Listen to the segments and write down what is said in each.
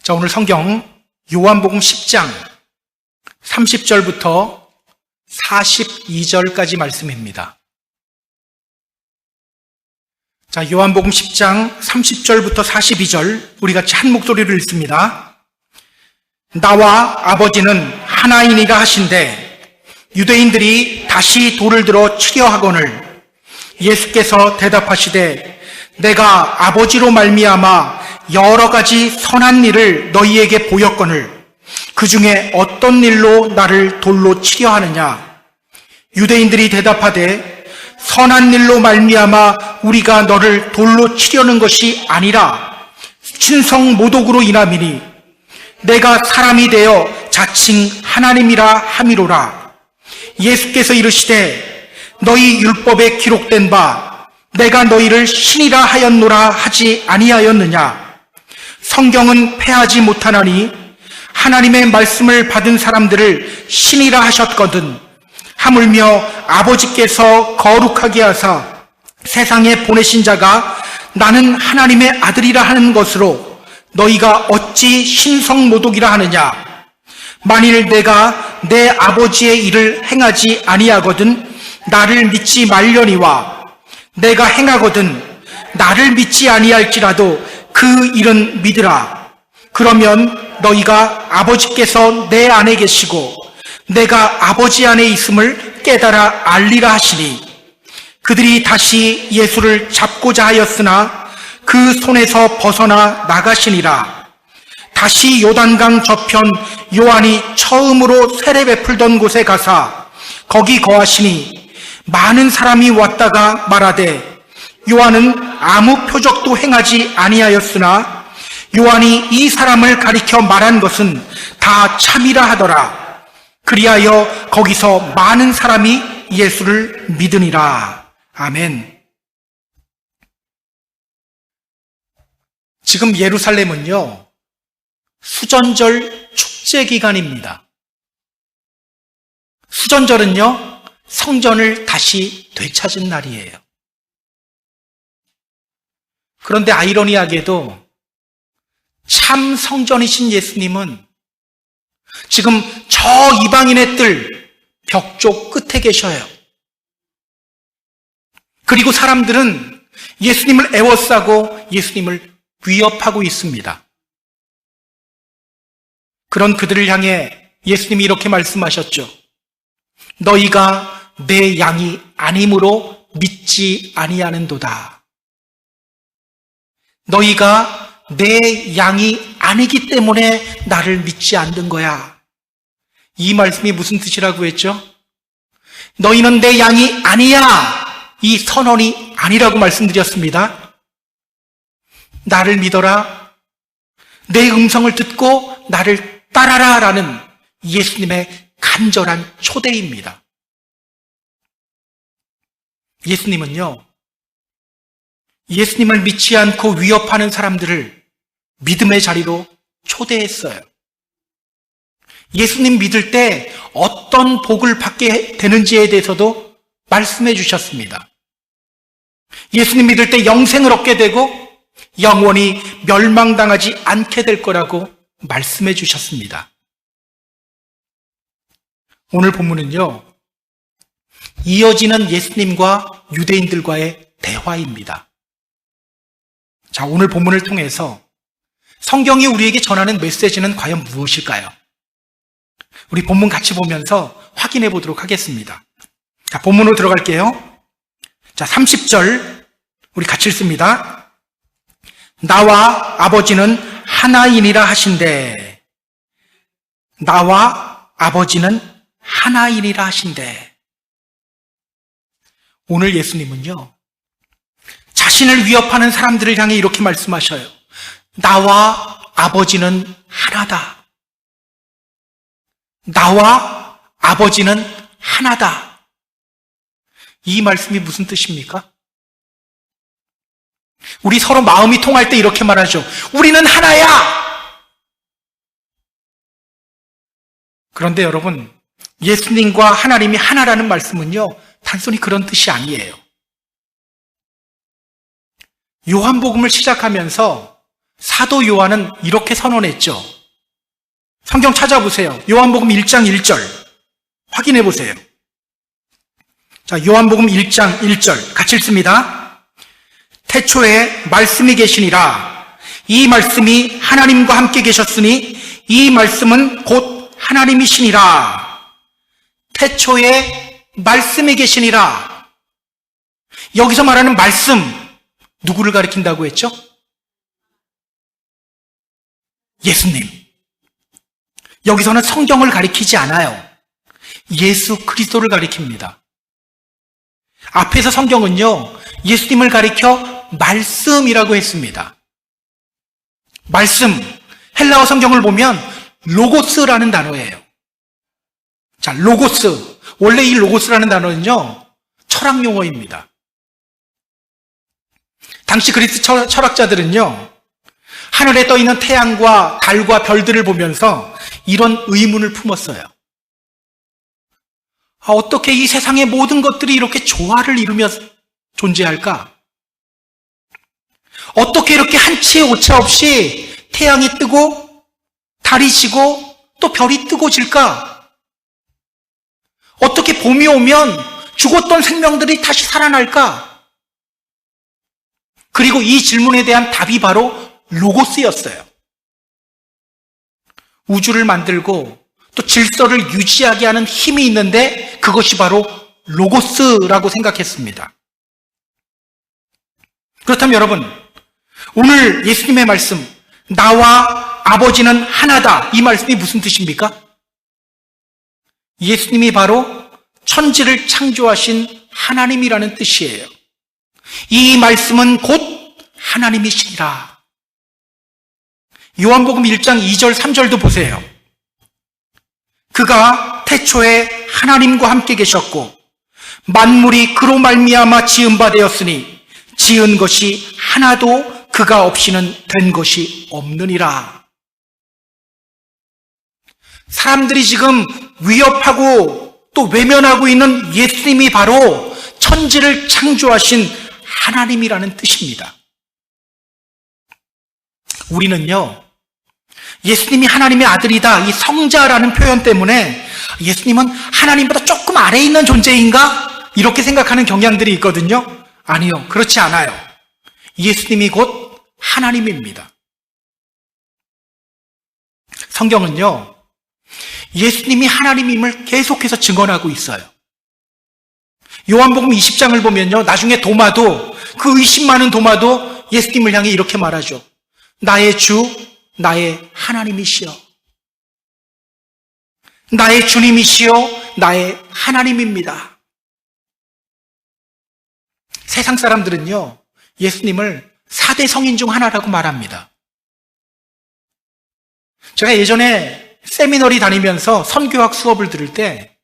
자, 오늘 성경 요한복음 10장 30절부터 42절까지 말씀입니다. 자, 요한복음 10장 30절부터 42절 우리 같이 한 목소리로 읽습니다. 나와 아버지는 하나이니라 하신대 유대인들이 다시 돌을 들어 치려 하거늘 예수께서 대답하시되 내가 아버지로 말미암아 여러 가지 선한 일을 너희에게 보였거늘 그 중에 어떤 일로 나를 돌로 치려 하느냐. 유대인들이 대답하되 선한 일로 말미암아 우리가 너를 돌로 치려는 것이 아니라 신성 모독으로 인함이니 내가 사람이 되어 자칭 하나님이라 함이로라. 예수께서 이르시되 너희 율법에 기록된 바 내가 너희를 신이라 하였노라 하지 아니하였느냐. 성경은 패하지 못하나니 하나님의 말씀을 받은 사람들을 신이라 하셨거든. 하물며 아버지께서 거룩하게 하사 세상에 보내신 자가 나는 하나님의 아들이라 하는 것으로 너희가 어찌 신성모독이라 하느냐. 만일 내가 내 아버지의 일을 행하지 아니하거든 나를 믿지 말려니와 내가 행하거든 나를 믿지 아니할지라도 그 일은 믿으라. 그러면 너희가 아버지께서 내 안에 계시고 내가 아버지 안에 있음을 깨달아 알리라 하시니 그들이 다시 예수를 잡고자 하였으나 그 손에서 벗어나 나가시니라. 다시 요단강 저편 요한이 처음으로 세례 베풀던 곳에 가사 거기 거하시니 많은 사람이 왔다가 말하되 요한은 아무 표적도 행하지 아니하였으나 요한이 이 사람을 가리켜 말한 것은 다 참이라 하더라. 그리하여 거기서 많은 사람이 예수를 믿으니라. 아멘. 지금 예루살렘은요, 수전절 축제 기간입니다. 수전절은요, 성전을 다시 되찾은 날이에요. 그런데 아이러니하게도 참 성전이신 예수님은 지금 저 이방인의 뜰 벽쪽 끝에 계셔요. 그리고 사람들은 예수님을 애워싸고 예수님을 위협하고 있습니다. 그런 그들을 향해 예수님이 이렇게 말씀하셨죠. 너희가 내 양이 아님으로 믿지 아니하는도다. 너희가 내 양이 아니기 때문에 나를 믿지 않는 거야. 이 말씀이 무슨 뜻이라고 했죠? 너희는 내 양이 아니야. 이 선언이 아니라고 말씀드렸습니다. 나를 믿어라. 내 음성을 듣고 나를 따라라 라는 예수님의 간절한 초대입니다. 예수님은요, 예수님을 믿지 않고 위협하는 사람들을 믿음의 자리로 초대했어요. 예수님 믿을 때 어떤 복을 받게 되는지에 대해서도 말씀해 주셨습니다. 예수님 믿을 때 영생을 얻게 되고 영원히 멸망당하지 않게 될 거라고 말씀해 주셨습니다. 오늘 본문은요, 이어지는 예수님과 유대인들과의 대화입니다. 자, 오늘 본문을 통해서 성경이 우리에게 전하는 메시지는 과연 무엇일까요? 우리 본문 같이 보면서 확인해 보도록 하겠습니다. 자, 본문으로 들어갈게요. 자, 30절 우리 같이 읽습니다. 나와 아버지는 하나이니라 하신대. 나와 아버지는 하나이니라 하신대. 오늘 예수님은요, 자신을 위협하는 사람들을 향해 이렇게 말씀하셔요. 나와 아버지는 하나다. 나와 아버지는 하나다. 이 말씀이 무슨 뜻입니까? 우리 서로 마음이 통할 때 이렇게 말하죠. 우리는 하나야! 그런데 여러분, 예수님과 하나님이 하나라는 말씀은요, 단순히 그런 뜻이 아니에요. 요한복음을 시작하면서 사도 요한은 이렇게 선언했죠. 성경 찾아보세요. 요한복음 1장 1절 확인해 보세요. 자, 요한복음 1장 1절 같이 읽습니다. 태초에 말씀이 계시니라. 이 말씀이 하나님과 함께 계셨으니 이 말씀은 곧 하나님이시니라. 태초에 말씀이 계시니라. 여기서 말하는 말씀, 누구를 가리킨다고 했죠? 예수님. 여기서는 성경을 가리키지 않아요. 예수 그리스도를 가리킵니다. 앞에서 성경은요, 예수님을 가리켜 말씀이라고 했습니다. 말씀, 헬라어 성경을 보면 로고스라는 단어예요. 자, 로고스. 원래 이 로고스라는 단어는요, 철학 용어입니다. 당시 그리스 철학자들은요, 하늘에 떠 있는 태양과 달과 별들을 보면서 이런 의문을 품었어요. 어떻게 이 세상의 모든 것들이 이렇게 조화를 이루며 존재할까? 어떻게 이렇게 한치의 오차 없이 태양이 뜨고 달이 지고 또 별이 뜨고 질까? 어떻게 봄이 오면 죽었던 생명들이 다시 살아날까? 그리고 이 질문에 대한 답이 바로 로고스였어요. 우주를 만들고 또 질서를 유지하게 하는 힘이 있는데 그것이 바로 로고스라고 생각했습니다. 그렇다면 여러분, 오늘 예수님의 말씀, 나와 아버지는 하나다, 이 말씀이 무슨 뜻입니까? 예수님이 바로 천지를 창조하신 하나님이라는 뜻이에요. 이 말씀은 곧 하나님이시니라. 요한복음 1장 2절 3절도 보세요. 그가 태초에 하나님과 함께 계셨고 만물이 그로 말미암아 지은 바 되었으니 지은 것이 하나도 그가 없이는 된 것이 없느니라. 사람들이 지금 위협하고 또 외면하고 있는 예수님이 바로 천지를 창조하신 하나님이라는 뜻입니다. 우리는요, 예수님이 하나님의 아들이다, 이 성자라는 표현 때문에 예수님은 하나님보다 조금 아래에 있는 존재인가? 이렇게 생각하는 경향들이 있거든요. 아니요, 그렇지 않아요. 예수님이 곧 하나님입니다. 성경은요, 예수님이 하나님임을 계속해서 증언하고 있어요. 요한복음 20장을 보면요, 나중에 도마도, 그 의심 많은 도마도 예수님을 향해 이렇게 말하죠. 나의 주, 나의 하나님이시여. 나의 주님이시여, 나의 하나님입니다. 세상 사람들은요, 예수님을 4대 성인 중 하나라고 말합니다. 제가 예전에 세미너리 다니면서 선교학 수업을 들을 때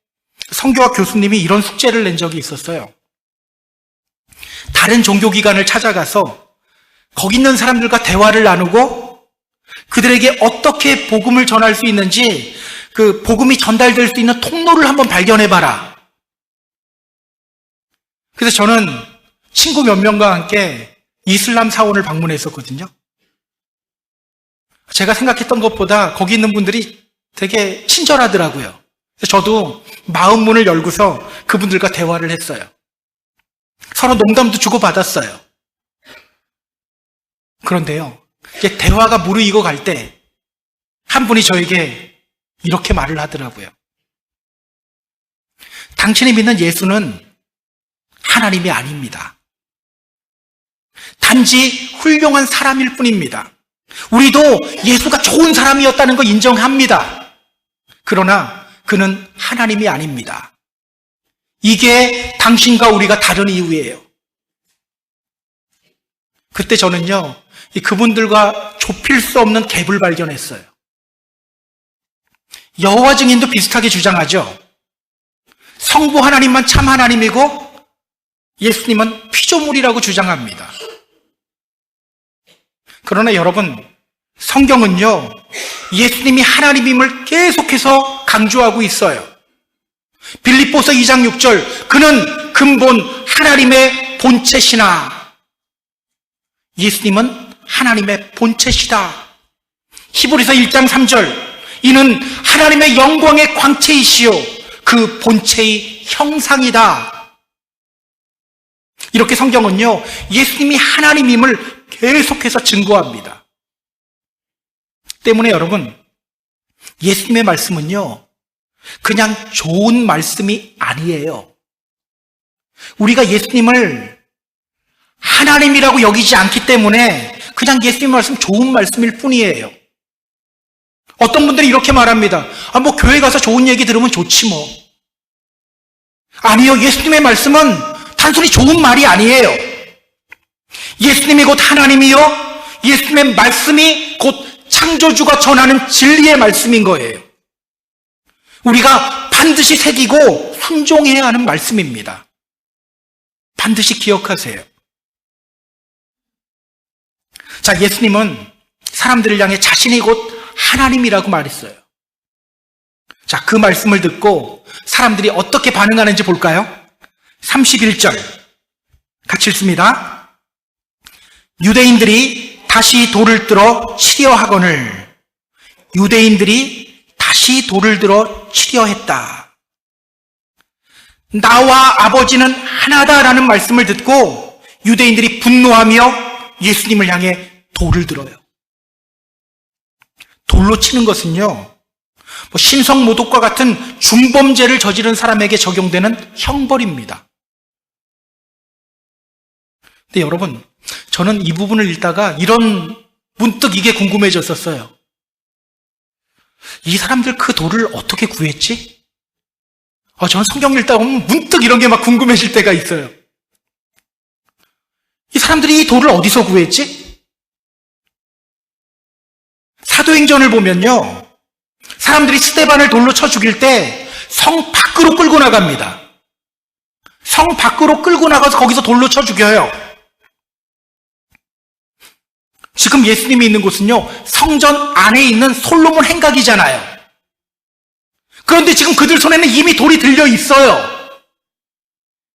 선교학 교수님이 이런 숙제를 낸 적이 있었어요. 다른 종교기관을 찾아가서 거기 있는 사람들과 대화를 나누고 그들에게 어떻게 복음을 전할 수 있는지 그 복음이 전달될 수 있는 통로를 한번 발견해봐라. 그래서 저는 친구 몇 명과 함께 이슬람 사원을 방문했었거든요. 제가 생각했던 것보다 거기 있는 분들이 되게 친절하더라고요. 그래서 저도 마음 문을 열고서 그분들과 대화를 했어요. 서로 농담도 주고받았어요. 그런데요, 이제 대화가 무르익어 갈 때 한 분이 저에게 이렇게 말을 하더라고요. 당신이 믿는 예수는 하나님이 아닙니다. 단지 훌륭한 사람일 뿐입니다. 우리도 예수가 좋은 사람이었다는 거 인정합니다. 그러나 그는 하나님이 아닙니다. 이게 당신과 우리가 다른 이유예요. 그때 저는요, 그분들과 좁힐 수 없는 갭을 발견했어요. 여호와 증인도 비슷하게 주장하죠. 성부 하나님만 참 하나님이고 예수님은 피조물이라고 주장합니다. 그러나 여러분, 성경은요, 예수님이 하나님임을 계속해서 강조하고 있어요. 빌립보서 2장 6절, 그는 근본 하나님의 본체시나. 예수님은 하나님의 본체시다. 히브리서 1장 3절, 이는 하나님의 영광의 광채이시요 그 본체의 형상이다. 이렇게 성경은요, 예수님이 하나님임을 계속해서 증거합니다. 때문에 여러분, 예수님의 말씀은요, 그냥 좋은 말씀이 아니에요. 우리가 예수님을 하나님이라고 여기지 않기 때문에 그냥 예수님 말씀 좋은 말씀일 뿐이에요. 어떤 분들이 이렇게 말합니다. 뭐 교회 가서 좋은 얘기 들으면 좋지 뭐. 아니요, 예수님의 말씀은 단순히 좋은 말이 아니에요. 예수님이 곧 하나님이요, 예수님의 말씀이 곧 창조주가 전하는 진리의 말씀인 거예요. 우리가 반드시 새기고 순종해야 하는 말씀입니다. 반드시 기억하세요. 자, 예수님은 사람들을 향해 자신이 곧 하나님이라고 말했어요. 자, 그 말씀을 듣고 사람들이 어떻게 반응하는지 볼까요? 31절 같이 읽습니다. 유대인들이 다시 돌을 들어 치려 하거늘. 유대인들이 다시 돌을 들어 치려 했다. 나와 아버지는 하나다라는 말씀을 듣고 유대인들이 분노하며 예수님을 향해 돌을 들어요. 돌로 치는 것은요, 신성모독과 같은 중범죄를 저지른 사람에게 적용되는 형벌입니다. 근데 여러분, 저는 이 부분을 읽다가 문득 이게 궁금해졌었어요. 이 사람들 그 돌을 어떻게 구했지? 저는 성경 읽다 보면 문득 이런 게 막 궁금해질 때가 있어요. 이 사람들이 이 돌을 어디서 구했지? 사도행전을 보면요, 사람들이 스데반을 돌로 쳐 죽일 때 성 밖으로 끌고 나갑니다. 성 밖으로 끌고 나가서 거기서 돌로 쳐 죽여요. 지금 예수님이 있는 곳은요, 성전 안에 있는 솔로몬 행각이잖아요. 그런데 지금 그들 손에는 이미 돌이 들려 있어요.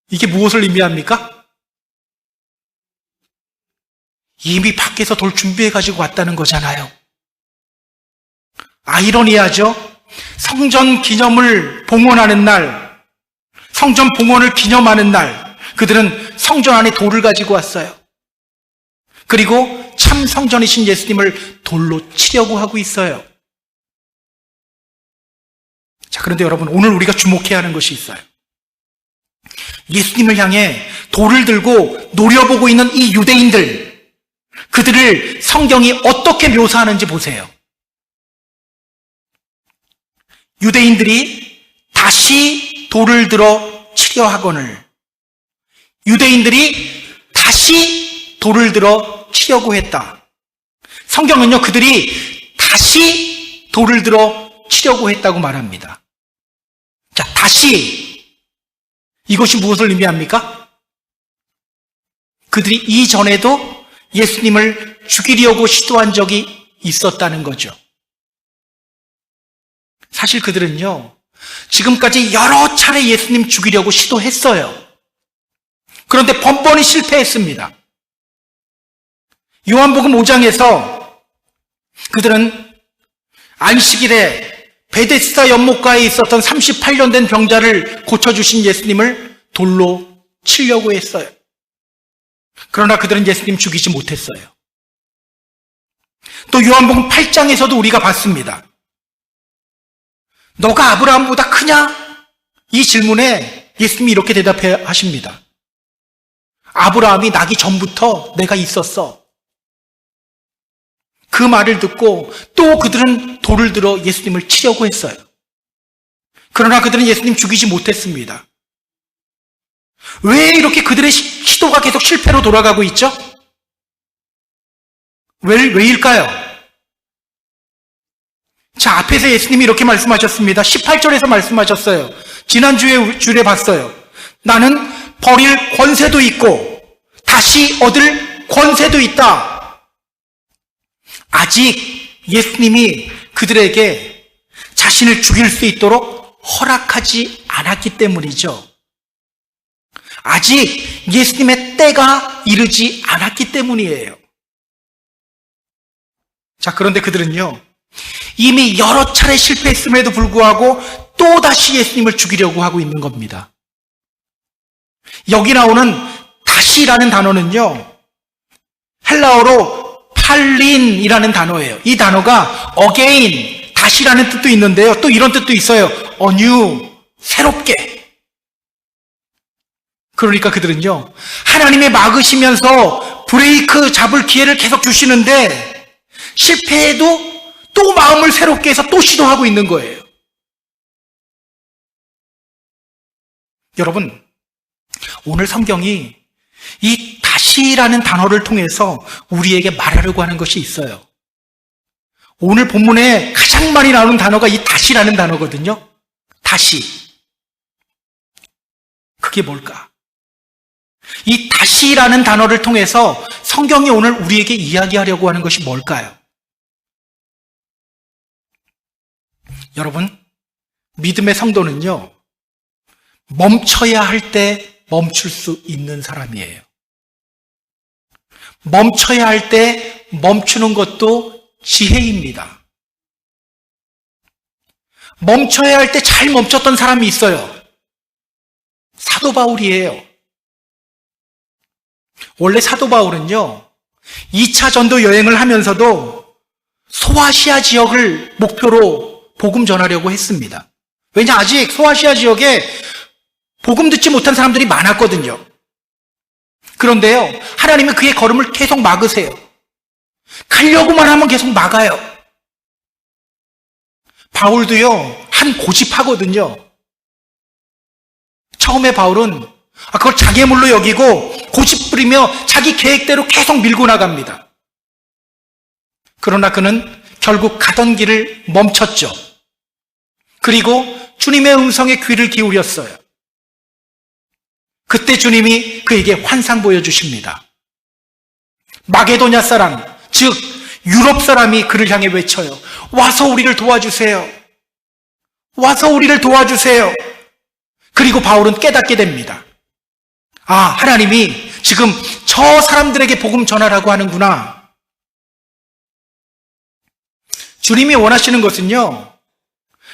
이게 무엇을 의미합니까? 이미 밖에서 돌 준비해가지고 왔다는 거잖아요. 아이러니하죠? 성전 기념을 봉헌하는 날, 성전 봉헌을 기념하는 날, 그들은 성전 안에 돌을 가지고 왔어요. 그리고 참 성전이신 예수님을 돌로 치려고 하고 있어요. 자, 그런데 여러분, 오늘 우리가 주목해야 하는 것이 있어요. 예수님을 향해 돌을 들고 노려보고 있는 이 유대인들, 그들을 성경이 어떻게 묘사하는지 보세요. 유대인들이 다시 돌을 들어 치려 하거늘. 유대인들이 다시 돌을 들어 치려고 했다. 성경은요, 그들이 다시 돌을 들어 치려고 했다고 말합니다. 자, 다시. 이것이 무엇을 의미합니까? 그들이 이전에도 예수님을 죽이려고 시도한 적이 있었다는 거죠. 사실 그들은요, 지금까지 여러 차례 예수님 죽이려고 시도했어요. 그런데 번번이 실패했습니다. 요한복음 5장에서 그들은 안식일에 베데스다 연못가에 있었던 38년 된 병자를 고쳐주신 예수님을 돌로 치려고 했어요. 그러나 그들은 예수님 죽이지 못했어요. 또 요한복음 8장에서도 우리가 봤습니다. 너가 아브라함보다 크냐? 이 질문에 예수님이 이렇게 대답하십니다. 아브라함이 나기 전부터 내가 있었어. 그 말을 듣고 또 그들은 돌을 들어 예수님을 치려고 했어요. 그러나 그들은 예수님 죽이지 못했습니다. 왜 이렇게 그들의 시도가 계속 실패로 돌아가고 있죠? 왜일까요? 자, 앞에서 예수님이 이렇게 말씀하셨습니다. 18절에서 말씀하셨어요. 지난주에 줄에 봤어요. 나는 버릴 권세도 있고 다시 얻을 권세도 있다. 아직 예수님이 그들에게 자신을 죽일 수 있도록 허락하지 않았기 때문이죠. 아직 예수님의 때가 이르지 않았기 때문이에요. 자, 그런데 그들은요, 이미 여러 차례 실패했음에도 불구하고 또다시 예수님을 죽이려고 하고 있는 겁니다. 여기 나오는 다시라는 단어는요, 헬라어로 팔린이라는 단어예요. 이 단어가 again, 다시라는 뜻도 있는데요, 또 이런 뜻도 있어요. anew, 새롭게. 그러니까 그들은요, 하나님이 막으시면서 브레이크 잡을 기회를 계속 주시는데 실패해도 또 마음을 새롭게 해서 또 시도하고 있는 거예요. 여러분, 오늘 성경이 이 다시라는 단어를 통해서 우리에게 말하려고 하는 것이 있어요. 오늘 본문에 가장 많이 나오는 단어가 이 다시라는 단어거든요. 다시. 그게 뭘까? 이 다시라는 단어를 통해서 성경이 오늘 우리에게 이야기하려고 하는 것이 뭘까요? 여러분, 믿음의 성도는요, 멈춰야 할 때 멈출 수 있는 사람이에요. 멈춰야 할 때 멈추는 것도 지혜입니다. 멈춰야 할 때 잘 멈췄던 사람이 있어요. 사도 바울이에요. 원래 사도 바울은요, 2차 전도 여행을 하면서도 소아시아 지역을 목표로 복음 전하려고 했습니다. 왜냐, 아직 소아시아 지역에 복음 듣지 못한 사람들이 많았거든요. 그런데요, 하나님은 그의 걸음을 계속 막으세요. 가려고만 하면 계속 막아요. 바울도요, 한 고집하거든요. 처음에 바울은 그걸 장애물로 여기고 고집 부리며 자기 계획대로 계속 밀고 나갑니다. 그러나 그는 결국 가던 길을 멈췄죠. 그리고 주님의 음성에 귀를 기울였어요. 그때 주님이 그에게 환상 보여주십니다. 마게도냐 사람, 즉 유럽 사람이 그를 향해 외쳐요. 와서 우리를 도와주세요. 와서 우리를 도와주세요. 그리고 바울은 깨닫게 됩니다. 아, 하나님이 지금 저 사람들에게 복음 전하라고 하는구나. 주님이 원하시는 것은요,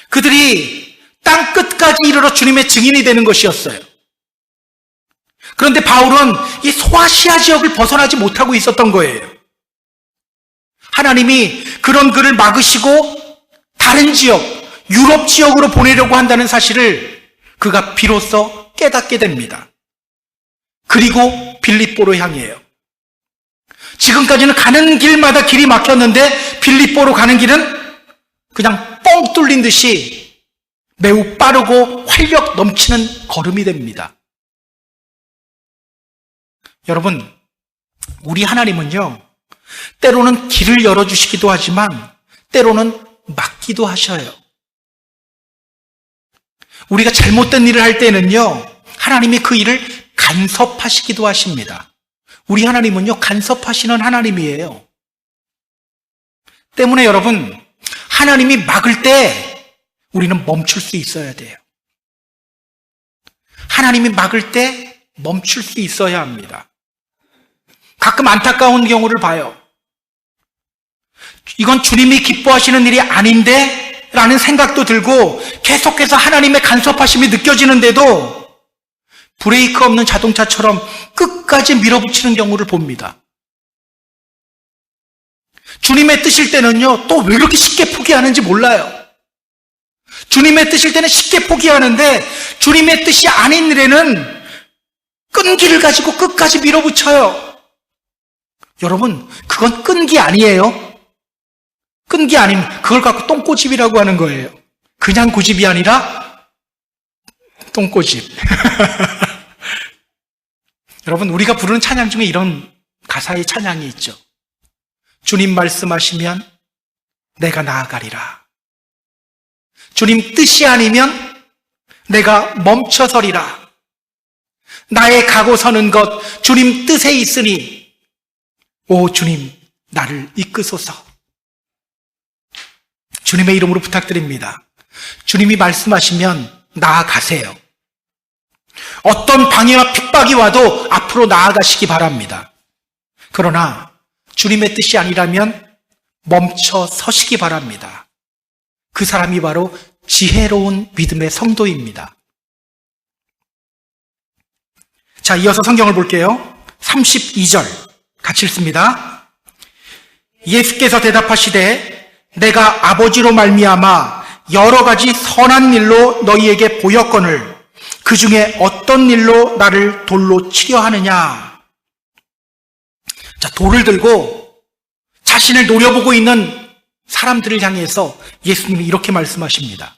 그들이 땅 끝까지 이르러 주님의 증인이 되는 것이었어요. 그런데 바울은 이 소아시아 지역을 벗어나지 못하고 있었던 거예요. 하나님이 그런 그를 막으시고 다른 지역, 유럽 지역으로 보내려고 한다는 사실을 그가 비로소 깨닫게 됩니다. 그리고 빌립보로 향해요. 지금까지는 가는 길마다 길이 막혔는데 빌립보로 가는 길은 그냥 뻥 뚫린 듯이 매우 빠르고 활력 넘치는 걸음이 됩니다. 여러분, 우리 하나님은요, 때로는 길을 열어주시기도 하지만 때로는 막기도 하셔요. 우리가 잘못된 일을 할 때는요, 하나님이 그 일을 간섭하시기도 하십니다. 우리 하나님은요, 간섭하시는 하나님이에요. 때문에 여러분, 하나님이 막을 때 우리는 멈출 수 있어야 돼요. 하나님이 막을 때 멈출 수 있어야 합니다. 가끔 안타까운 경우를 봐요. 이건 주님이 기뻐하시는 일이 아닌데? 라는 생각도 들고 계속해서 하나님의 간섭하심이 느껴지는데도 브레이크 없는 자동차처럼 끝까지 밀어붙이는 경우를 봅니다. 주님의 뜻일 때는요, 또 왜 그렇게 쉽게 포기하는지 몰라요. 주님의 뜻일 때는 쉽게 포기하는데 주님의 뜻이 아닌 일에는 끈기를 가지고 끝까지 밀어붙여요. 여러분, 그건 끈기 아니에요. 끈기 아니면 그걸 갖고 똥꼬집이라고 하는 거예요. 그냥 고집이 아니라 똥꼬집. 여러분, 우리가 부르는 찬양 중에 이런 가사의 찬양이 있죠. 주님 말씀하시면 내가 나아가리라. 주님 뜻이 아니면 내가 멈춰서리라. 나의 가고 서는 것 주님 뜻에 있으니 오 주님 나를 이끄소서. 주님의 이름으로 부탁드립니다. 주님이 말씀하시면 나아가세요. 어떤 방해와 핍박이 와도 앞으로 나아가시기 바랍니다. 그러나 주님의 뜻이 아니라면 멈춰 서시기 바랍니다. 그 사람이 바로 지혜로운 믿음의 성도입니다. 자, 이어서 성경을 볼게요. 32절 같이 읽습니다. 예수께서 대답하시되 내가 아버지로 말미암아 여러 가지 선한 일로 너희에게 보였거늘 그 중에 어떤 일로 나를 돌로 치려 하느냐. 자, 돌을 들고 자신을 노려보고 있는 사람들을 향해서 예수님이 이렇게 말씀하십니다.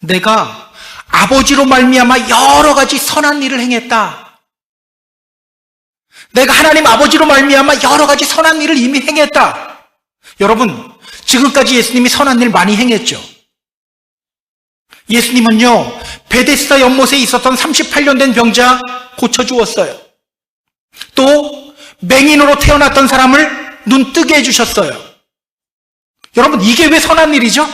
내가 아버지로 말미암아 여러 가지 선한 일을 행했다. 내가 하나님 아버지로 말미암아 여러 가지 선한 일을 이미 행했다. 여러분, 지금까지 예수님이 선한 일 많이 행했죠. 예수님은요, 베데스다 연못에 있었던 38년 된 병자 고쳐주었어요. 또 맹인으로 태어났던 사람을 눈 뜨게 해주셨어요. 여러분, 이게 왜 선한 일이죠?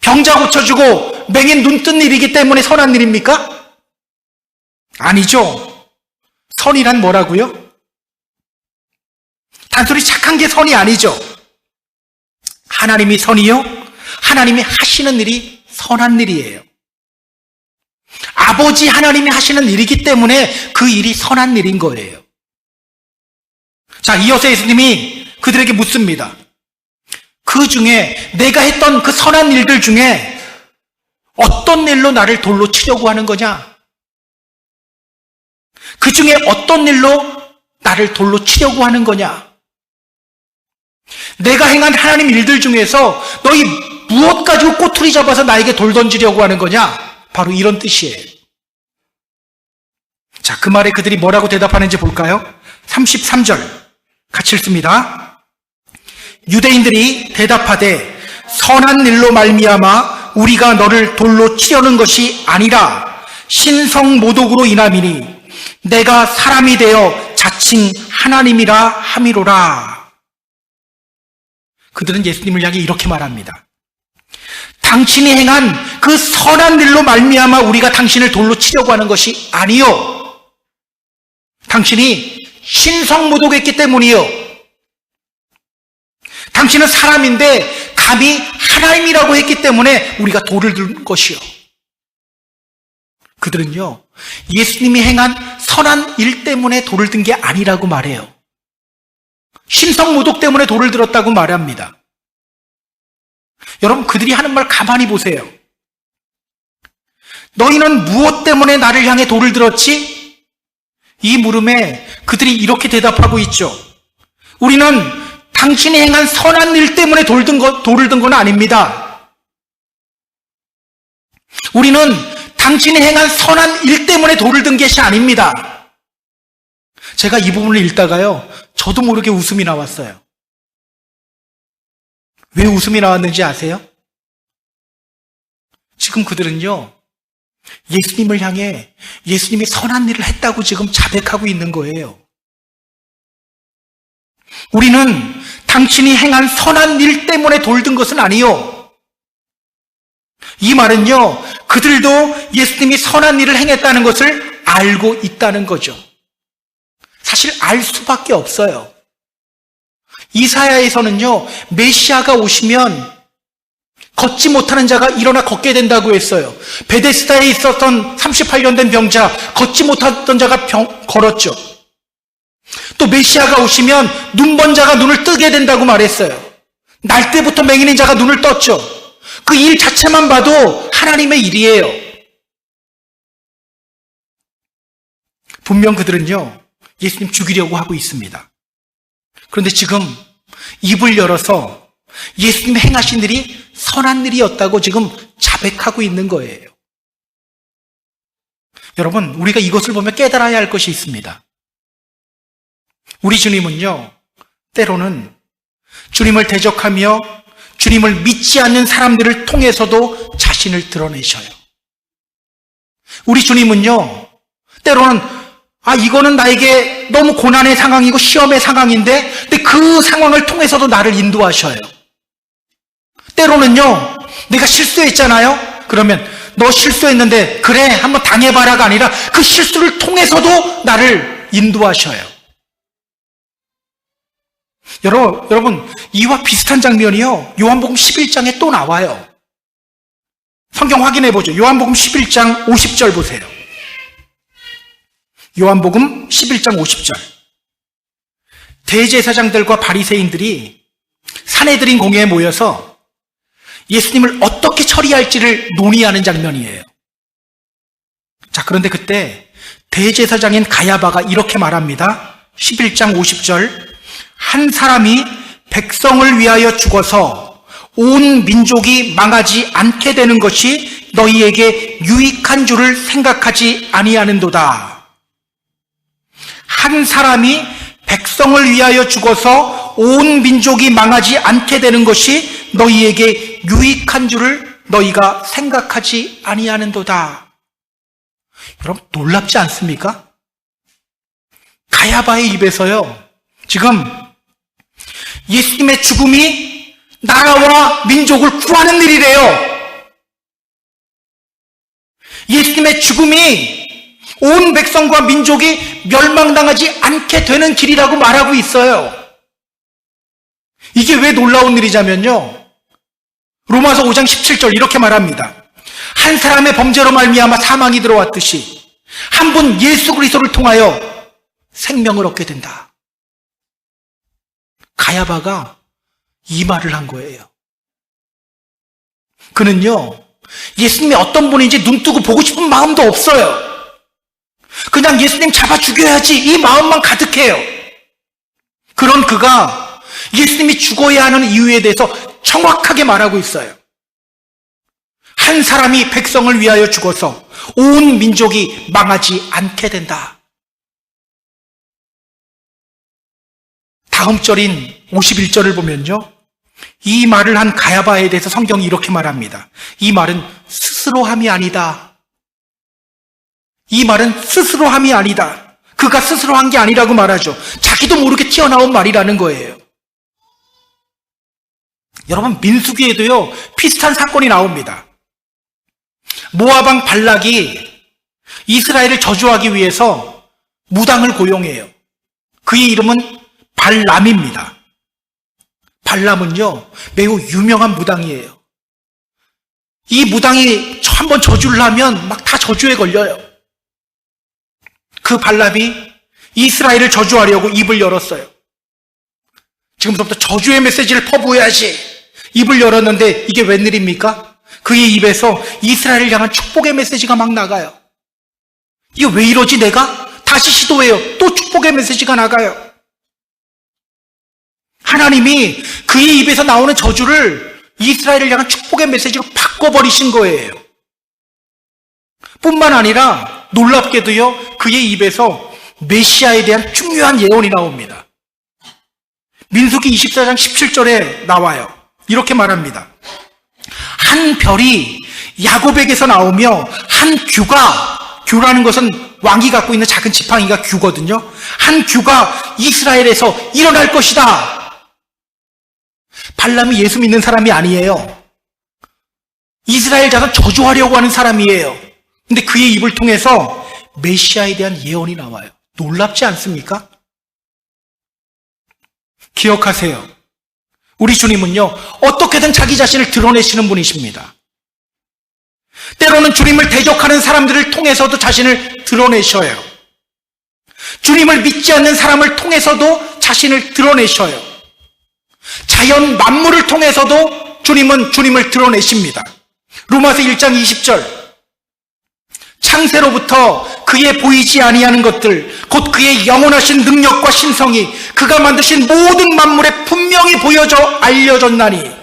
병자 고쳐주고 맹인 눈 뜬 일이기 때문에 선한 일입니까? 아니죠. 선이란 뭐라고요? 단순히 착한 게 선이 아니죠. 하나님이 선이요, 하나님이 하시는 일이 선한 일이에요. 아버지 하나님이 하시는 일이기 때문에 그 일이 선한 일인 거예요. 자, 이어서 예수님이 그들에게 묻습니다. 그 중에 내가 했던 그 선한 일들 중에 어떤 일로 나를 돌로 치려고 하는 거냐? 그 중에 어떤 일로 나를 돌로 치려고 하는 거냐? 내가 행한 하나님 일들 중에서 너희 무엇 가지고 꼬투리 잡아서 나에게 돌 던지려고 하는 거냐? 바로 이런 뜻이에요. 자, 그 말에 그들이 뭐라고 대답하는지 볼까요? 33절 같이 읽습니다. 유대인들이 대답하되 선한 일로 말미암아 우리가 너를 돌로 치려는 것이 아니라 신성모독으로 인함이니 내가 사람이 되어 자칭 하나님이라 함이로라. 그들은 예수님을 향해 이렇게 말합니다. 당신이 행한 그 선한 일로 말미암아 우리가 당신을 돌로 치려고 하는 것이 아니요. 당신이 신성모독했기 때문이요. 당신은 사람인데 감히 하나님이라고 했기 때문에 우리가 돌을 든 것이요. 그들은요, 예수님이 행한 선한 일 때문에 돌을 든 게 아니라고 말해요. 신성모독 때문에 돌을 들었다고 말합니다. 여러분, 그들이 하는 말 가만히 보세요. 너희는 무엇 때문에 나를 향해 돌을 들었지? 이 물음에 그들이 이렇게 대답하고 있죠. 우리는 당신이 행한 선한 일 때문에 돌을 든 건 아닙니다. 우리는 당신이 행한 선한 일 때문에 돌을 든 것이 아닙니다. 제가 이 부분을 읽다가요, 저도 모르게 웃음이 나왔어요. 왜 웃음이 나왔는지 아세요? 지금 그들은요, 예수님을 향해 예수님이 선한 일을 했다고 지금 자백하고 있는 거예요. 우리는 당신이 행한 선한 일 때문에 돌든 것은 아니요. 이 말은요, 그들도 예수님이 선한 일을 행했다는 것을 알고 있다는 거죠. 사실 알 수밖에 없어요. 이사야에서는요, 메시아가 오시면 걷지 못하는 자가 일어나 걷게 된다고 했어요. 베데스다에 있었던 38년 된 병자, 걷지 못하던 자가 걸었죠. 또 메시아가 오시면 눈먼 자가 눈을 뜨게 된다고 말했어요. 날 때부터 맹인인 자가 눈을 떴죠. 그 일 자체만 봐도 하나님의 일이에요. 분명 그들은요, 예수님 죽이려고 하고 있습니다. 그런데 지금 입을 열어서 예수님 행하신 일이 선한 일이었다고 지금 자백하고 있는 거예요. 여러분, 우리가 이것을 보면 깨달아야 할 것이 있습니다. 우리 주님은요, 때로는 주님을 대적하며 주님을 믿지 않는 사람들을 통해서도 자신을 드러내셔요. 우리 주님은요, 때로는 이거는 나에게 너무 고난의 상황이고 시험의 상황인데, 근데 그 상황을 통해서도 나를 인도하셔요. 때로는요, 내가 실수했잖아요? 그러면 너 실수했는데 그래 한번 당해봐라가 아니라 그 실수를 통해서도 나를 인도하셔요. 여러분, 이와 비슷한 장면이요, 요한복음 11장에 또 나와요. 성경 확인해 보죠. 요한복음 11장 50절 보세요. 요한복음 11장 50절. 대제사장들과 바리새인들이 산헤드린 공회에 모여서 예수님을 어떻게 처리할지를 논의하는 장면이에요. 자, 그런데 그때 대제사장인 가야바가 이렇게 말합니다. 11장 50절. 한 사람이 백성을 위하여 죽어서 온 민족이 망하지 않게 되는 것이 너희에게 유익한 줄을 생각하지 아니하는도다. 한 사람이 백성을 위하여 죽어서 온 민족이 망하지 않게 되는 것이 너희에게 유익한 줄을 너희가 생각하지 아니하는도다. 여러분, 놀랍지 않습니까? 가야바의 입에서요, 지금 예수님의 죽음이 나라와 민족을 구하는 일이래요. 예수님의 죽음이 온 백성과 민족이 멸망당하지 않게 되는 길이라고 말하고 있어요. 이게 왜 놀라운 일이냐면요, 로마서 5장 17절 이렇게 말합니다. 한 사람의 범죄로 말미암아 사망이 들어왔듯이 한 분 예수 그리스도를 통하여 생명을 얻게 된다. 가야바가 이 말을 한 거예요. 그는요, 예수님이 어떤 분인지 눈뜨고 보고 싶은 마음도 없어요. 그냥 예수님 잡아 죽여야지 이 마음만 가득해요. 그런 그가 예수님이 죽어야 하는 이유에 대해서 정확하게 말하고 있어요. 한 사람이 백성을 위하여 죽어서 온 민족이 망하지 않게 된다. 다음 절인 51절을 보면요, 이 말을 한 가야바에 대해서 성경이 이렇게 말합니다. 이 말은 스스로함이 아니다. 이 말은 스스로함이 아니다. 그가 스스로 한 게 아니라고 말하죠. 자기도 모르게 튀어나온 말이라는 거예요. 여러분, 민수기에도요, 비슷한 사건이 나옵니다. 모압 왕 발락이 이스라엘을 저주하기 위해서 무당을 고용해요. 그의 이름은 발람입니다. 발람은요, 매우 유명한 무당이에요. 이 무당이 한번 저주를 하면 막 다 저주에 걸려요. 그 발람이 이스라엘을 저주하려고 입을 열었어요. 지금부터 저주의 메시지를 퍼부어야지 입을 열었는데 이게 웬일입니까? 그의 입에서 이스라엘을 향한 축복의 메시지가 막 나가요. 이게 왜 이러지 내가? 다시 시도해요. 또 축복의 메시지가 나가요. 하나님이 그의 입에서 나오는 저주를 이스라엘을 향한 축복의 메시지로 바꿔버리신 거예요. 뿐만 아니라 놀랍게도요, 그의 입에서 메시아에 대한 중요한 예언이 나옵니다. 민수기 24장 17절에 나와요. 이렇게 말합니다. 한 별이 야곱에게서 나오며 한 규라는 것은 왕이 갖고 있는 작은 지팡이가 규거든요. 한 규가 이스라엘에서 일어날 것이다. 발람이 예수 믿는 사람이 아니에요. 이스라엘 자손 저주하려고 하는 사람이에요. 근데 그의 입을 통해서 메시아에 대한 예언이 나와요. 놀랍지 않습니까? 기억하세요. 우리 주님은요, 어떻게든 자기 자신을 드러내시는 분이십니다. 때로는 주님을 대적하는 사람들을 통해서도 자신을 드러내셔요. 주님을 믿지 않는 사람을 통해서도 자신을 드러내셔요. 자연 만물을 통해서도 주님은 주님을 드러내십니다. 로마서 1장 20절. 창세로부터 그의 보이지 아니하는 것들, 곧 그의 영원하신 능력과 신성이 그가 만드신 모든 만물에 분명히 보여져 알려졌나니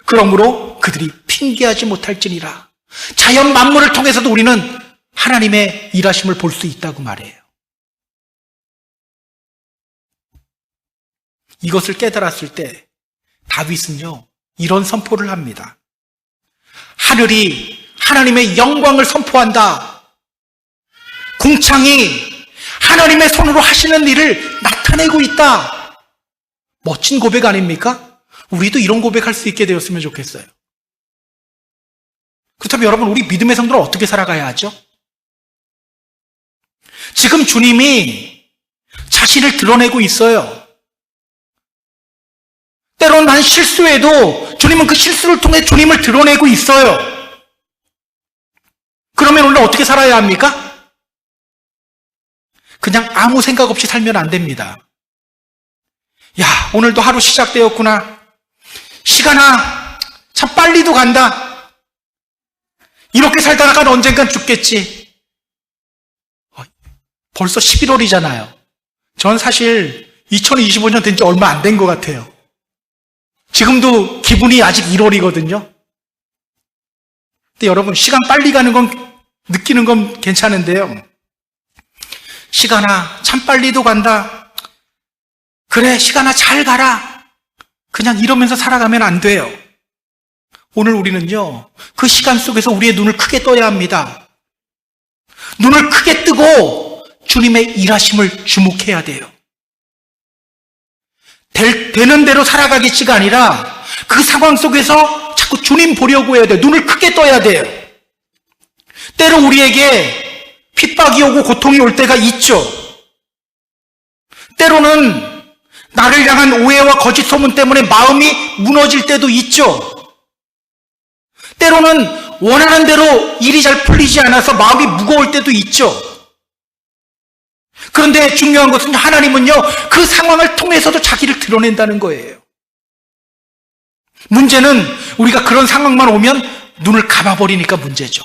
그러므로 그들이 핑계하지 못할지니라. 자연 만물을 통해서도 우리는 하나님의 일하심을 볼 수 있다고 말해요. 이것을 깨달았을 때 다윗은요, 이런 선포를 합니다. 하늘이 하나님의 영광을 선포한다. 궁창이 하나님의 손으로 하시는 일을 나타내고 있다. 멋진 고백 아닙니까? 우리도 이런 고백할 수 있게 되었으면 좋겠어요. 그렇다면 여러분, 우리 믿음의 성도는 어떻게 살아가야 하죠? 지금 주님이 자신을 드러내고 있어요. 때로는 난 실수해도 주님은 그 실수를 통해 주님을 드러내고 있어요. 그러면 오늘 어떻게 살아야 합니까? 그냥 아무 생각 없이 살면 안 됩니다. 야, 오늘도 하루 시작되었구나. 시간아, 참 빨리도 간다. 이렇게 살다가 언젠간 죽겠지. 벌써 11월이잖아요. 전 사실 2025년 된 지 얼마 안 된 것 같아요. 지금도 기분이 아직 1월이거든요. 근데 여러분, 시간 빨리 가는 건, 느끼는 건 괜찮은데요. 시간아, 참 빨리도 간다. 그래, 시간아, 잘 가라. 그냥 이러면서 살아가면 안 돼요. 오늘 우리는요, 그 시간 속에서 우리의 눈을 크게 떠야 합니다. 눈을 크게 뜨고 주님의 일하심을 주목해야 돼요. 되는 대로 살아가겠지가 아니라 그 상황 속에서 자꾸 주님 보려고 해야 돼요. 눈을 크게 떠야 돼요. 때로 우리에게 핍박이 오고 고통이 올 때가 있죠. 때로는 나를 향한 오해와 거짓 소문 때문에 마음이 무너질 때도 있죠. 때로는 원하는 대로 일이 잘 풀리지 않아서 마음이 무거울 때도 있죠. 그런데 중요한 것은 하나님은요, 그 상황을 통해서도 자기를 드러낸다는 거예요. 문제는 우리가 그런 상황만 오면 눈을 감아버리니까 문제죠.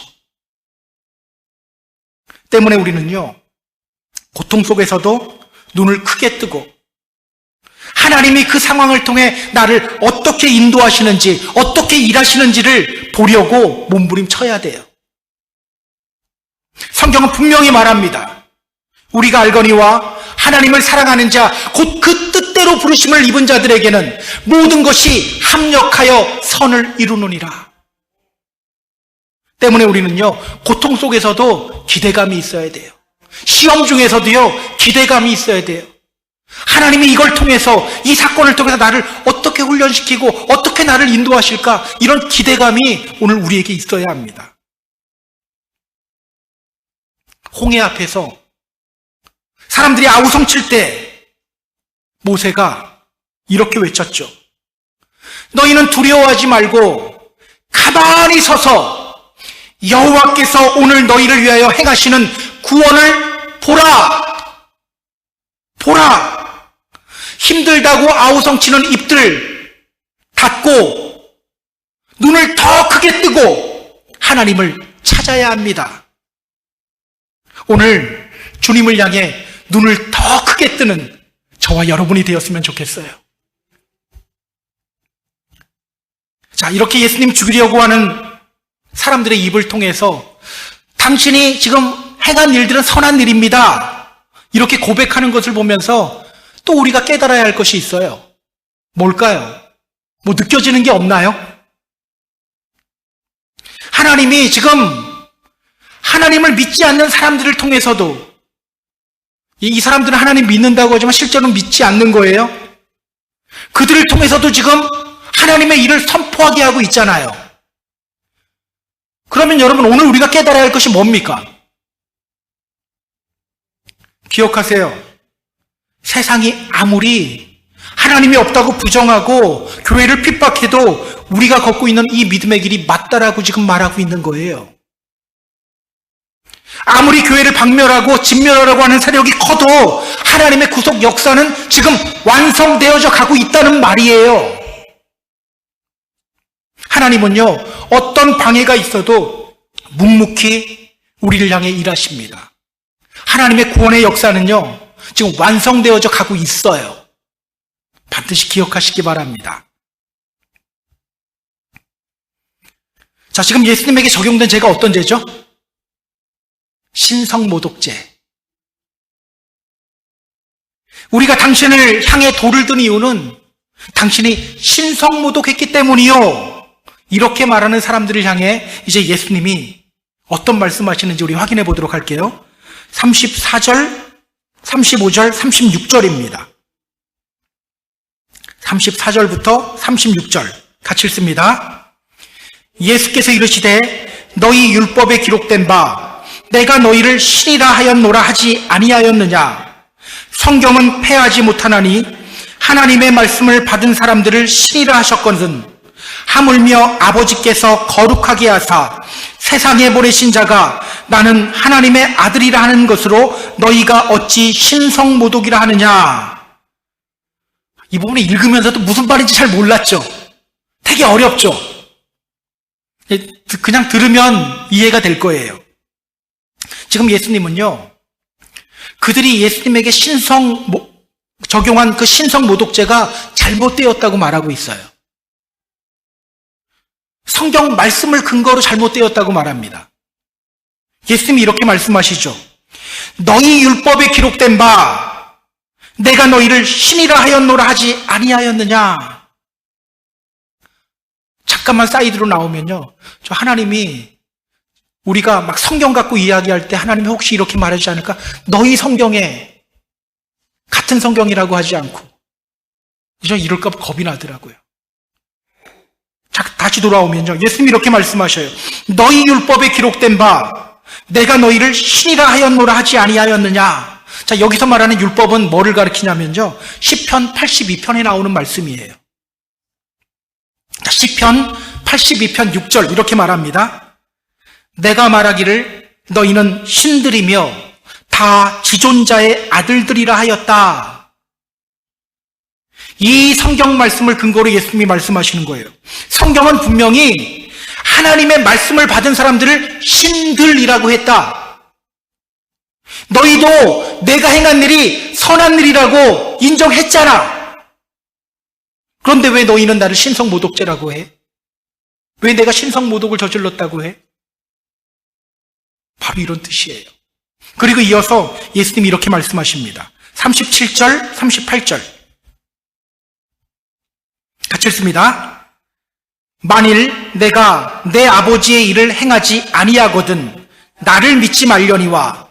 때문에 우리는요, 고통 속에서도 눈을 크게 뜨고 하나님이 그 상황을 통해 나를 어떻게 인도하시는지, 어떻게 일하시는지를 보려고 몸부림쳐야 돼요. 성경은 분명히 말합니다. 우리가 알거니와 하나님을 사랑하는 자, 곧 그 뜻대로 부르심을 입은 자들에게는 모든 것이 합력하여 선을 이루느니라. 때문에 우리는요, 고통 속에서도 기대감이 있어야 돼요. 시험 중에서도요, 기대감이 있어야 돼요. 하나님이 이걸 통해서, 이 사건을 통해서 나를 어떻게 훈련시키고 어떻게 나를 인도하실까, 이런 기대감이 오늘 우리에게 있어야 합니다. 홍해 앞에서 사람들이 아우성칠 때 모세가 이렇게 외쳤죠. 너희는 두려워하지 말고 가만히 서서 여호와께서 오늘 너희를 위하여 행하시는 구원을 보라. 보라. 힘들다고 아우성치는 입들 닫고 눈을 더 크게 뜨고 하나님을 찾아야 합니다. 오늘 주님을 향해 눈을 더 크게 뜨는 저와 여러분이 되었으면 좋겠어요. 자, 이렇게 예수님 죽이려고 하는 사람들의 입을 통해서 당신이 지금 행한 일들은 선한 일입니다, 이렇게 고백하는 것을 보면서 또 우리가 깨달아야 할 것이 있어요. 뭘까요? 뭐 느껴지는 게 없나요? 하나님이 지금 하나님을 믿지 않는 사람들을 통해서도, 이 사람들은 하나님 믿는다고 하지만 실제로는 믿지 않는 거예요. 그들을 통해서도 지금 하나님의 일을 선포하게 하고 있잖아요. 그러면 여러분, 오늘 우리가 깨달아야 할 것이 뭡니까? 기억하세요. 세상이 아무리 하나님이 없다고 부정하고 교회를 핍박해도 우리가 걷고 있는 이 믿음의 길이 맞다라고 지금 말하고 있는 거예요. 아무리 교회를 박멸하고 진멸하라고 하는 세력이 커도 하나님의 구속 역사는 지금 완성되어져 가고 있다는 말이에요. 하나님은요, 어떤 방해가 있어도 묵묵히 우리를 향해 일하십니다. 하나님의 구원의 역사는요, 지금 완성되어져 가고 있어요. 반드시 기억하시기 바랍니다. 자, 지금 예수님에게 적용된 죄가 어떤 죄죠? 신성모독죄. 우리가 당신을 향해 돌을 든 이유는 당신이 신성모독했기 때문이요, 이렇게 말하는 사람들을 향해 이제 예수님이 어떤 말씀하시는지 우리 확인해 보도록 할게요. 34절, 35절, 36절입니다. 34절부터 36절 같이 읽습니다. 예수께서 이르시되 너희 율법에 기록된 바 내가 너희를 신이라 하였노라 하지 아니하였느냐? 성경은 패하지 못하나니 하나님의 말씀을 받은 사람들을 신이라 하셨거든 하물며 아버지께서 거룩하게 하사 세상에 보내신 자가 나는 하나님의 아들이라 하는 것으로 너희가 어찌 신성모독이라 하느냐. 이 부분을 읽으면서도 무슨 말인지 잘 몰랐죠. 되게 어렵죠. 그냥 들으면 이해가 될 거예요. 지금 예수님은요, 그들이 예수님에게 적용한 그 신성모독죄가 잘못되었다고 말하고 있어요. 성경 말씀을 근거로 잘못되었다고 말합니다. 예수님이 이렇게 말씀하시죠. 너희 율법에 기록된 바 내가 너희를 신이라 하였노라 하지 아니하였느냐. 잠깐만 사이드로 나오면요, 저 하나님이 우리가 막 성경 갖고 이야기할 때 하나님이 혹시 이렇게 말하지 않을까? 너희 성경에 같은 성경이라고 하지 않고 저 이럴까 봐 겁이 나더라고요. 자, 다시 돌아오면요, 예수님이 이렇게 말씀하셔요. 너희 율법에 기록된 바 내가 너희를 신이라 하였노라 하지 아니하였느냐. 자, 여기서 말하는 율법은 뭐를 가리키냐면요, 시편 82편에 나오는 말씀이에요. 자, 시편 82편 6절 이렇게 말합니다. 내가 말하기를 너희는 신들이며 다 지존자의 아들들이라 하였다. 이 성경 말씀을 근거로 예수님이 말씀하시는 거예요. 성경은 분명히 하나님의 말씀을 받은 사람들을 신들이라고 했다. 너희도 내가 행한 일이 선한 일이라고 인정했잖아. 그런데 왜 너희는 나를 신성모독죄라고 해? 왜 내가 신성모독을 저질렀다고 해? 바로 이런 뜻이에요. 그리고 이어서 예수님이 이렇게 말씀하십니다. 37절, 38절 같이 읽습니다. 만일 내가 내 아버지의 일을 행하지 아니하거든 나를 믿지 말려니와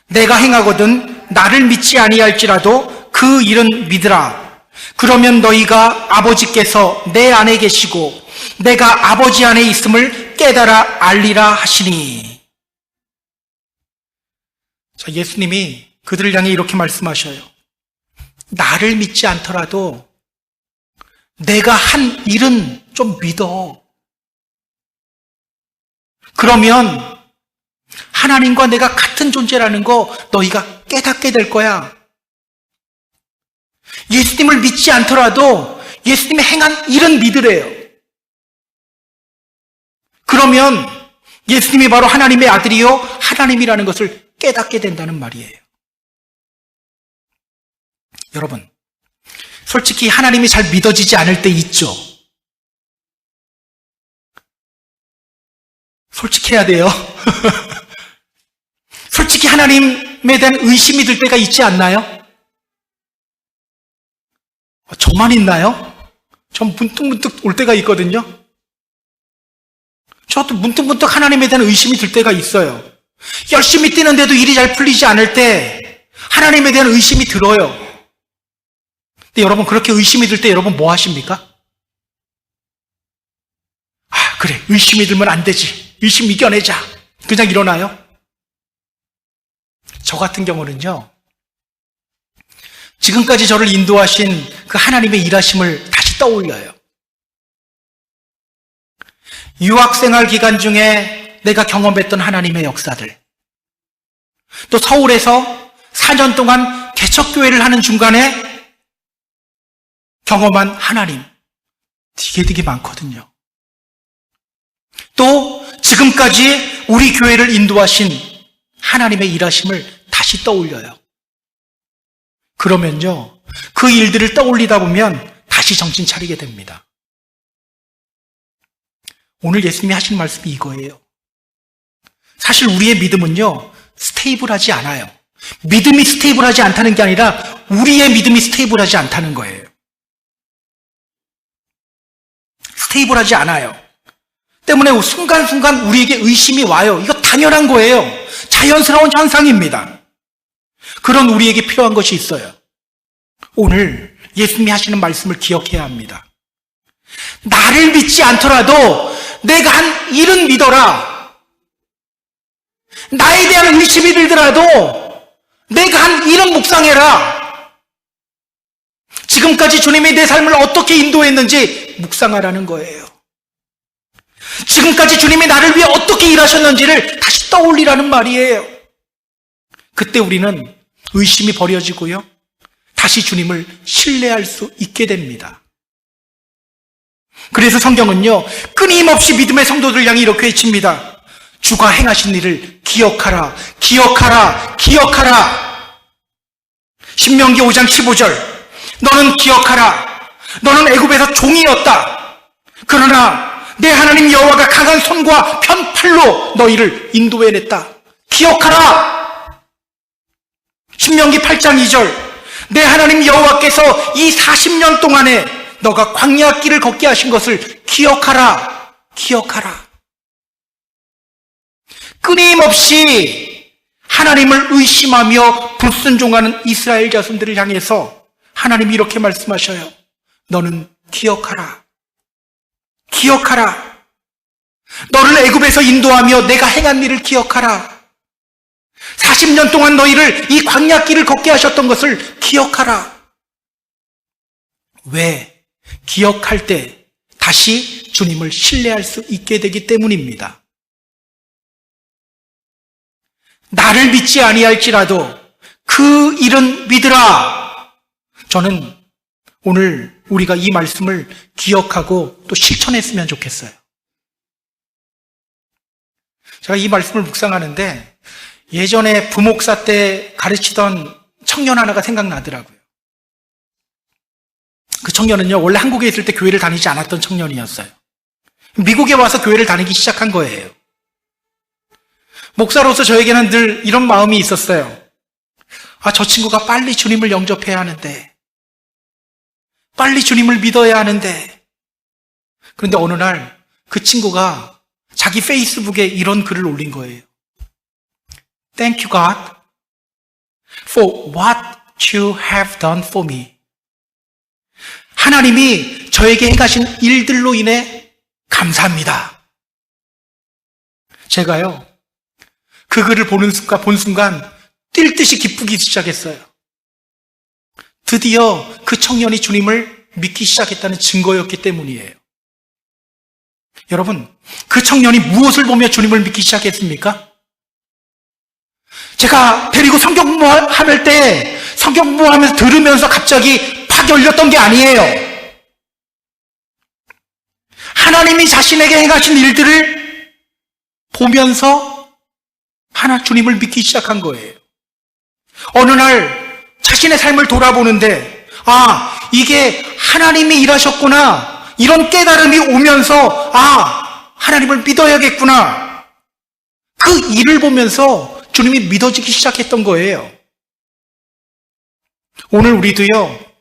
내가 행하거든 나를 믿지 아니할지라도 그 일은 믿으라. 그러면 너희가 아버지께서 내 안에 계시고 내가 아버지 안에 있음을 깨달아 알리라 하시니. 자, 예수님이 그들을 향해 이렇게 말씀하셔요. 나를 믿지 않더라도 내가 한 일은 좀 믿어. 그러면 하나님과 내가 같은 존재라는 거 너희가 깨닫게 될 거야. 예수님을 믿지 않더라도 예수님이 행한 일은 믿으래요. 그러면 예수님이 바로 하나님의 아들이요 하나님이라는 것을 깨닫게 된다는 말이에요. 여러분, 솔직히 하나님이 잘 믿어지지 않을 때 있죠. 솔직해야 돼요. 솔직히 하나님에 대한 의심이 들 때가 있지 않나요? 저만 있나요? 전 문득문득 올 때가 있거든요. 저도 문득문득 하나님에 대한 의심이 들 때가 있어요. 열심히 뛰는데도 일이 잘 풀리지 않을 때 하나님에 대한 의심이 들어요. 근데 여러분, 그렇게 의심이 들 때 여러분 뭐 하십니까? 아, 그래, 의심이 들면 안 되지. 의심 이겨내자. 그냥 일어나요? 저 같은 경우는요, 지금까지 저를 인도하신 그 하나님의 일하심을 다시 떠올려요. 유학생활 기간 중에 내가 경험했던 하나님의 역사들, 또 서울에서 4년 동안 개척교회를 하는 중간에 경험한 하나님, 되게 많거든요. 또 지금까지 우리 교회를 인도하신 하나님의 일하심을 다시 떠올려요. 그러면요, 그 일들을 떠올리다 보면 다시 정신 차리게 됩니다. 오늘 예수님이 하신 말씀이 이거예요. 사실 우리의 믿음은요, 스테이블하지 않아요. 믿음이 스테이블하지 않다는 게 아니라 우리의 믿음이 스테이블하지 않다는 거예요. 스테이블하지 않아요. 때문에 순간순간 우리에게 의심이 와요. 이거 당연한 거예요. 자연스러운 현상입니다. 그런 우리에게 필요한 것이 있어요. 오늘 예수님이 하시는 말씀을 기억해야 합니다. 나를 믿지 않더라도 내가 한 일은 믿어라. 나에 대한 의심이 들더라도 내가 한 일은 묵상해라. 지금까지 주님이 내 삶을 어떻게 인도했는지 묵상하라는 거예요. 지금까지 주님이 나를 위해 어떻게 일하셨는지를 다시 떠올리라는 말이에요. 그때 우리는 의심이 버려지고요, 다시 주님을 신뢰할 수 있게 됩니다. 그래서 성경은요, 끊임없이 믿음의 성도들 향해 이렇게 외칩니다. 주가 행하신 일을 기억하라, 기억하라, 기억하라. 신명기 5장 15절. 너는 기억하라. 너는 애굽에서 종이었다. 그러나 내 하나님 여호와가 강한 손과 편팔로 너희를 인도해냈다. 기억하라. 신명기 8장 2절. 내 하나님 여호와께서 이 40년 동안에 너가 광야 길을 걷게 하신 것을 기억하라. 기억하라. 끊임없이 하나님을 의심하며 불순종하는 이스라엘 자손들을 향해서 하나님이 이렇게 말씀하셔요. 너는 기억하라. 기억하라. 너를 애굽에서 인도하며 내가 행한 일을 기억하라. 40년 동안 너희를 이 광야 길을 걷게 하셨던 것을 기억하라. 왜? 기억할 때 다시 주님을 신뢰할 수 있게 되기 때문입니다. 나를 믿지 아니할지라도 그 일은 믿으라. 저는 오늘 우리가 이 말씀을 기억하고 또 실천했으면 좋겠어요. 제가 이 말씀을 묵상하는데 예전에 부목사 때 가르치던 청년 하나가 생각나더라고요. 그 청년은요, 원래 한국에 있을 때 교회를 다니지 않았던 청년이었어요. 미국에 와서 교회를 다니기 시작한 거예요. 목사로서 저에게는 늘 이런 마음이 있었어요. 저 친구가 빨리 주님을 영접해야 하는데, 빨리 주님을 믿어야 하는데. 그런데 어느 날 그 친구가 자기 페이스북에 이런 글을 올린 거예요. Thank you, God, for what you have done for me. 하나님이 저에게 행하신 일들로 인해 감사합니다. 제가요, 그 글을 본 순간 뛸 듯이 기쁘기 시작했어요. 드디어 그 청년이 주님을 믿기 시작했다는 증거였기 때문이에요. 여러분, 그 청년이 무엇을 보며 주님을 믿기 시작했습니까? 제가 데리고 성경 공부할 때 성경 공부하면서 들으면서 갑자기 팍 열렸던 게 아니에요. 하나님이 자신에게 행하신 일들을 보면서 주님을 믿기 시작한 거예요. 어느 날 자신의 삶을 돌아보는데, 이게 하나님이 일하셨구나, 이런 깨달음이 오면서 하나님을 믿어야겠구나, 그 일을 보면서 주님이 믿어지기 시작했던 거예요. 오늘 우리도요,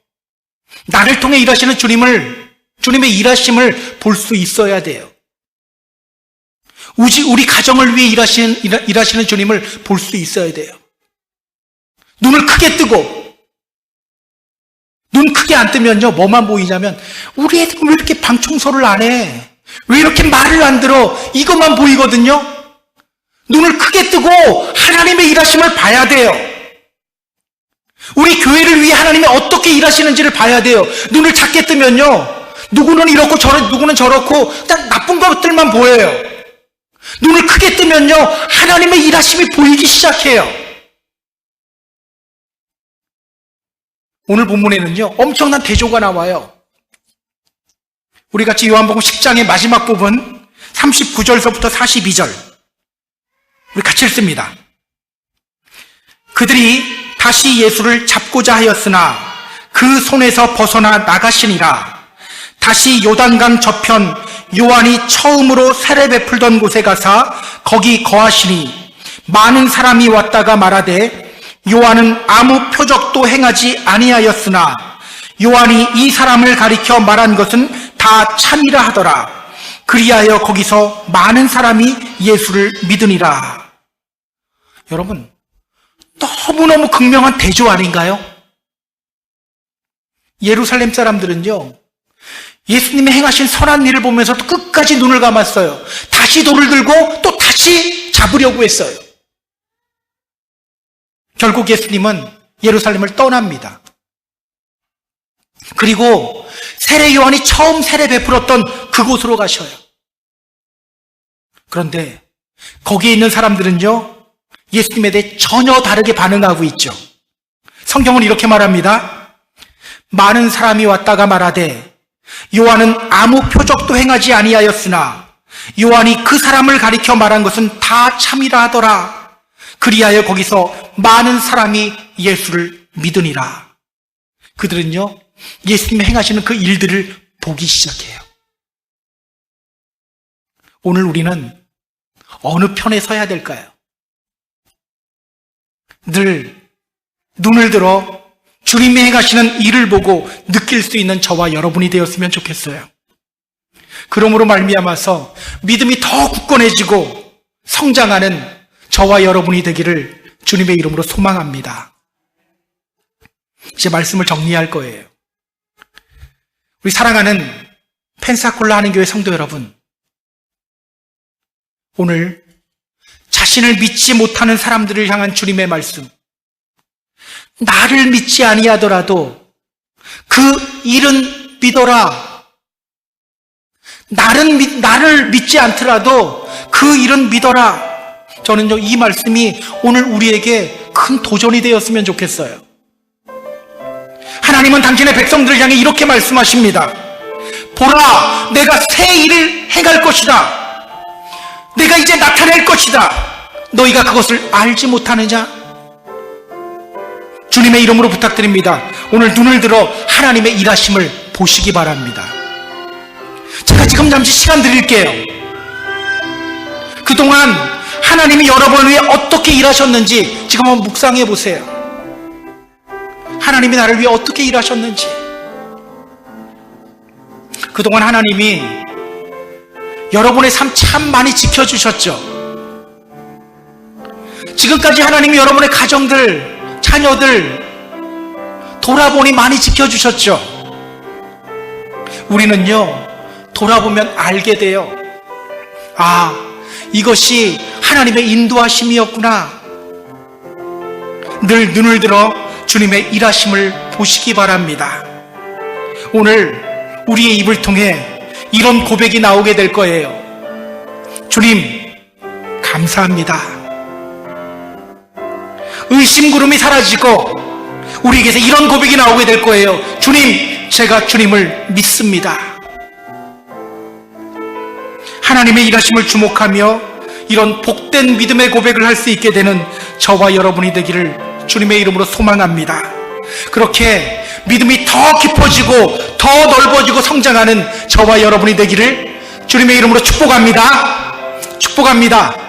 나를 통해 일하시는 주님의 일하심을 볼 수 있어야 돼요. 우리 가정을 위해 일하시는 주님을 볼 수 있어야 돼요. 눈을 크게 뜨고, 눈 크게 안 뜨면요, 뭐만 보이냐면, 우리 애들 왜 이렇게 방 청소를 안 해? 왜 이렇게 말을 안 들어? 이것만 보이거든요? 눈을 크게 뜨고 하나님의 일하심을 봐야 돼요. 우리 교회를 위해 하나님이 어떻게 일하시는지를 봐야 돼요. 눈을 작게 뜨면요, 누구는 이렇고 누구는 저렇고 그냥 나쁜 것들만 보여요. 눈을 크게 뜨면요, 하나님의 일하심이 보이기 시작해요. 오늘 본문에는요, 엄청난 대조가 나와요. 우리 같이 요한복음 10장의 마지막 부분 39절서부터 42절 우리 같이 읽습니다. 그들이 다시 예수를 잡고자 하였으나 그 손에서 벗어나 나가시니라. 다시 요단강 저편 요한이 처음으로 세례 베풀던 곳에 가사 거기 거하시니 많은 사람이 왔다가 말하되 요한은 아무 표적도 행하지 아니하였으나 요한이 이 사람을 가리켜 말한 것은 다 참이라 하더라. 그리하여 거기서 많은 사람이 예수를 믿으니라. 여러분, 너무너무 극명한 대조 아닌가요? 예루살렘 사람들은요, 예수님이 행하신 선한 일을 보면서 또 끝까지 눈을 감았어요. 다시 돌을 들고 또 다시 잡으려고 했어요. 결국 예수님은 예루살렘을 떠납니다. 그리고 세례 요한이 처음 세례 베풀었던 그곳으로 가셔요. 그런데 거기에 있는 사람들은요, 예수님에 대해 전혀 다르게 반응하고 있죠. 성경은 이렇게 말합니다. 많은 사람이 왔다가 말하되 요한은 아무 표적도 행하지 아니하였으나 요한이 그 사람을 가리켜 말한 것은 다 참이라 하더라. 그리하여 거기서 많은 사람이 예수를 믿으니라. 그들은요, 예수님이 행하시는 그 일들을 보기 시작해요. 오늘 우리는 어느 편에 서야 될까요? 늘 눈을 들어 주님이 행하시는 일을 보고 느낄 수 있는 저와 여러분이 되었으면 좋겠어요. 그러므로 말미암아서 믿음이 더 굳건해지고 성장하는 저와 여러분이 되기를 주님의 이름으로 소망합니다. 이제 말씀을 정리할 거예요. 우리 사랑하는 펜사콜라 하는교회 성도 여러분, 오늘 자신을 믿지 못하는 사람들을 향한 주님의 말씀, 나를 믿지 아니하더라도 그 일은 믿어라. 나를 믿지 않더라도 그 일은 믿어라. 저는요, 이 말씀이 오늘 우리에게 큰 도전이 되었으면 좋겠어요. 하나님은 당신의 백성들을 향해 이렇게 말씀하십니다. 보라, 내가 새 일을 행할 것이다. 내가 이제 나타낼 것이다. 너희가 그것을 알지 못하느냐? 주님의 이름으로 부탁드립니다. 오늘 눈을 들어 하나님의 일하심을 보시기 바랍니다. 제가 지금 잠시 시간 드릴게요. 그동안 하나님이 여러분을 위해 어떻게 일하셨는지 지금 한번 묵상해 보세요. 하나님이 나를 위해 어떻게 일하셨는지. 그동안 하나님이 여러분의 삶 참 많이 지켜주셨죠. 지금까지 하나님이 여러분의 가정들, 자녀들 돌아보니 많이 지켜주셨죠. 우리는요, 돌아보면 알게 돼요. 아, 이것이 하나님의 인도하심이었구나. 늘 눈을 들어 주님의 일하심을 보시기 바랍니다. 오늘 우리의 입을 통해 이런 고백이 나오게 될 거예요. 주님, 감사합니다. 의심구름이 사라지고 우리에게서 이런 고백이 나오게 될 거예요. 주님, 제가 주님을 믿습니다. 하나님의 일하심을 주목하며 이런 복된 믿음의 고백을 할 수 있게 되는 저와 여러분이 되기를 주님의 이름으로 소망합니다. 그렇게 믿음이 더 깊어지고 더 넓어지고 성장하는 저와 여러분이 되기를 주님의 이름으로 축복합니다. 축복합니다.